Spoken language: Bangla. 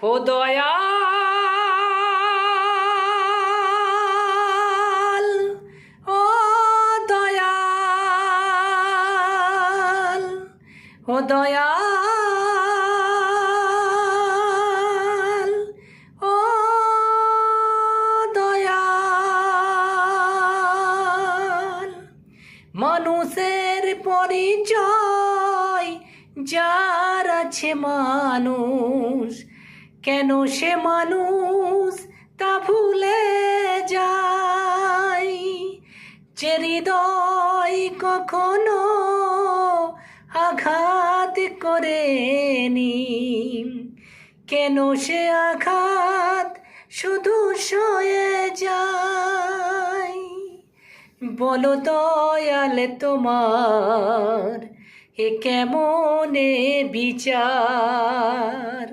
ও দয়াল, ও দয়াল, ও দয়াল, ও দয়াল। মানুষের পরিচয় যার আছে মানুষ, কেন সে মানুষ তা ভুলে যায়। যে হৃদয় কখনো আঘাত করেনি, কেন সে আঘাত শুধু সয়ে যায়। বলো দয়াল তোমার এ কেমন বিচার।